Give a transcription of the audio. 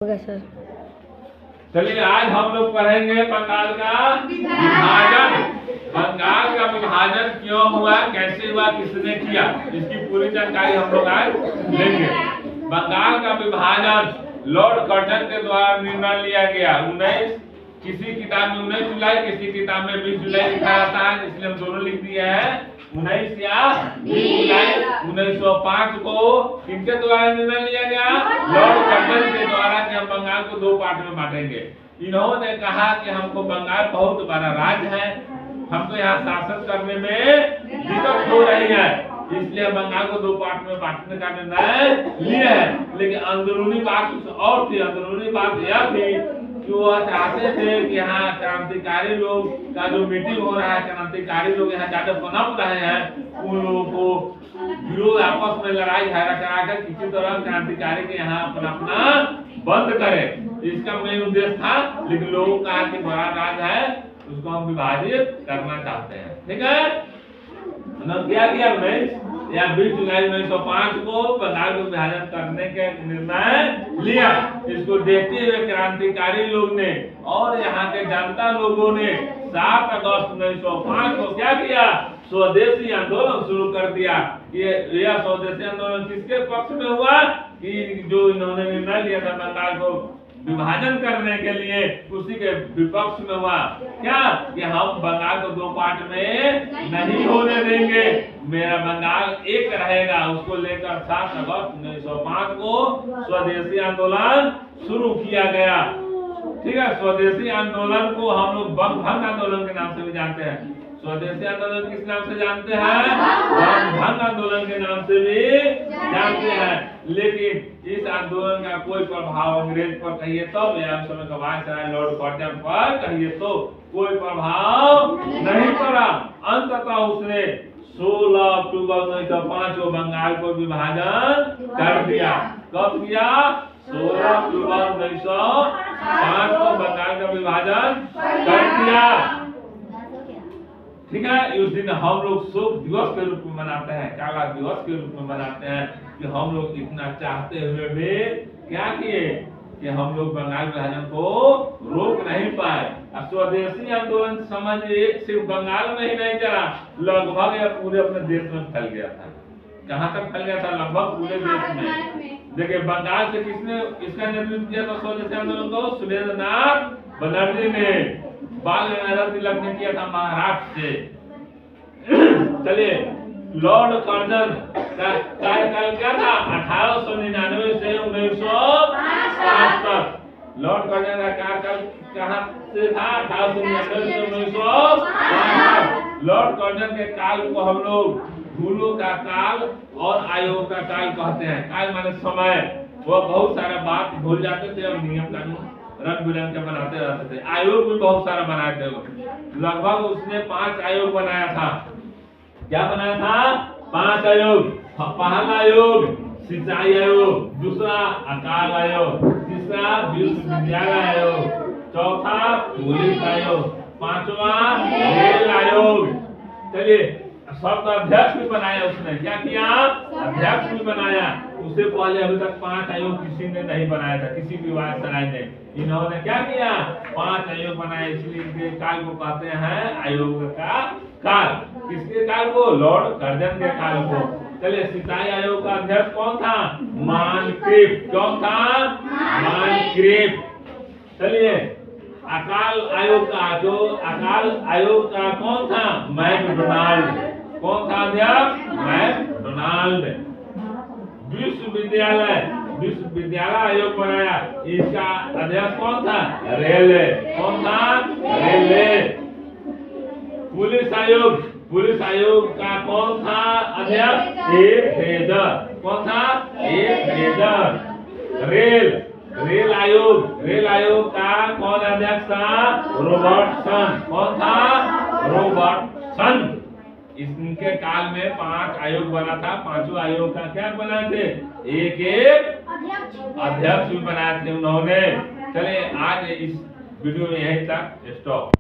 होगा सर। चलिए आज हम लोग पढ़ेंगे बंगाल का विभाजन। बंगाल का विभाजन क्यों हुआ, कैसे हुआ, किसने किया, इसकी पूरी जानकारी हम लोग आज लेंगे। बंगाल का विभाजन लॉर्ड कर्जन के द्वारा निर्णय लिया गया। 19 किसी किताब में 19 जुलाई, किसी किताब में 20 जुलाई लिखा रहता है, इसलिए हम दोनों लिख दिए हैं 19 या 20 जुलाई 1905 को किनके द्वारा निर्णय लिया गया, लॉर्ड कर्जन के द्वारा कि हम बंगाल को 2 पार्ट में बांटेंगे। इन्होंने कहा कि हमको बंगाल बहुत बड़ा राज्य है, हमको यहाँ शासन करने में दिक्कत हो रही है, इसलिए बंगाल को 2 पार्ट में बांटने का निर्णय लिया है। लेकिन अंदरूनी बात कुछ और थी। अंदरूनी बात यह थी कि वह चाहते थे कि यहाँ क्रांतिकारी लोग का जो मीटिंग हो रहा है, क्रांतिकारी लोग यहाँ ज्यादा पनप रहे हैं, उन लोगों को विरोध आपस में लड़ाई झगड़ा कराकर किसी तरह क्रांतिकारी के यहाँ अपना बंद करे, इसका मेन उद्देश्य था। लेकिन लोगों का कि बड़ा राज्य है, उसको हम विभाजित करना चाहते हैं। ठीक है, क्या किया 19 या 20 जुलाई 1905 को बंगाल को विभाजन करने के निर्णय लिया। इसको देखते हुए क्रांतिकारी लोग ने और यहाँ के जनता लोगों ने 7 अगस्त 1905 को क्या किया, स्वदेशी आंदोलन शुरू कर दिया। यह स्वदेशी आंदोलन किसके पक्ष में हुआ कि जो इन्होंने निर्णय लिया था बंगाल को विभाजन करने के लिए, उसी के विपक्ष में हुआ। क्या कि हम बंगाल को 2 पार्ट में नहीं होने देंगे, मेरा बंगाल एक रहेगा। उसको लेकर 7 अगस्त 1905 को स्वदेशी आंदोलन शुरू किया गया। ठीक है, स्वदेशी आंदोलन को हम लोग बंग आंदोलन के नाम से भी जानते हैं। स्वदेशी आंदोलन किस नाम से जानते हैं, बंग आंदोलन के नाम से भी जानते हैं। लेकिन इस आंदोलन का कोई प्रभाव अंग्रेज पर कहिए तो, या उस समय का वायसराय लॉर्ड कर्जन पर कहिए तो कोई प्रभाव नहीं पड़ा। अंततः उसने 16 अक्टूबर 1905 को बंगाल को विभाजन कर दिया। कब किया, 16 अक्टूबर 1905 को बंगाल का विभाजन कर दिया। ठीक है, उस दिन हम लोग शोक दिवस के रूप में मनाते हैं, काला दिवस के रूप में मनाते हैं कि हम लोग इतना चाहते हुए भी क्या किए कि हम लोग बंगाल विभाजन को रोक नहीं पाए। स्वदेशी आंदोलन समझिए सिर्फ बंगाल में ही नहीं चला, लगभग यह पूरे अपने देश में फैल गया था। कहाँ तक फैल गया था, लगभग पूरे देश में। देखिए बंगाल से किसने इसका नेतृत्व किया था स्वदेशी आंदोलन को, सुरेंद्रनाथ बनर्जी ने। बाल गंगाधर तिलक ने किया था महाराष्ट्र से। चलिए, लॉर्ड कर्जन का कार्यकाल क्या था, 1899 से 1905 तक। लॉर्ड कर्जन का कार्यकाल कहाँ से था, 1899 से 1905। लॉर्ड कर्जन के काल को हम लोग भूलों का काल और आयोग का काल कहते हैं। काल माने समय, वो बहुत सारा बात भूल जाते थे और नियम कानून रंग बिरंग के बनाते रहते थे। आयोग भी बहुत सारा बनाए थे, लगभग उसने 5 आयोग बनाया था। क्या बनाया था, 5 आयोग। पहला आयोग सिंचाई आयोग, दूसरा अकाल आयोग, तीसरा विश्वविद्यालय आयोग, चौथा पुलिस आयोग, 5वां रेल आयोग। चलिए, सब अध्यक्ष भी बनाया उसने। क्या किया, अध्यक्ष भी बनाया। उससे पहले अभी तक 5 आयोग किसी ने नहीं बनाया था, किसी भी वायसराय ने। इन्होंने क्या किया, 5 आयोग बनाए, इसलिए इनके काल को कहते हैं आयोग का काल। किसके काल को, लॉर्ड कर्जन के काल को। चलिए, सिंचाई आयोग का अध्यक्ष कौन था, मानक्रिफ्ट। कौन था, मानक्रिफ्ट। चलिए, अकाल आयोग का कौन था, मैकडोनाल्ड। कौन था अध्यक्ष, मैकडोनाल्ड। विश्वविद्यालय आयोग बनाया, इसका अध्यक्ष कौन था, रेले। कौन था, रेले। पुलिस आयोग का कौन था अध्यक्ष, ए फ्रेजर। कौन था, ए फ्रेजर। रेल आयोग का कौन अध्यक्ष था, रॉबर्टसन। कौन था, रॉबर्टसन। इनके काल में 5 आयोग बना था। 5 आयोग का क्या बनाए थे, एक अध्यक्ष भी बनाए थे उन्होंने। चलिए, आज इस वीडियो में यहीं तक स्टॉप।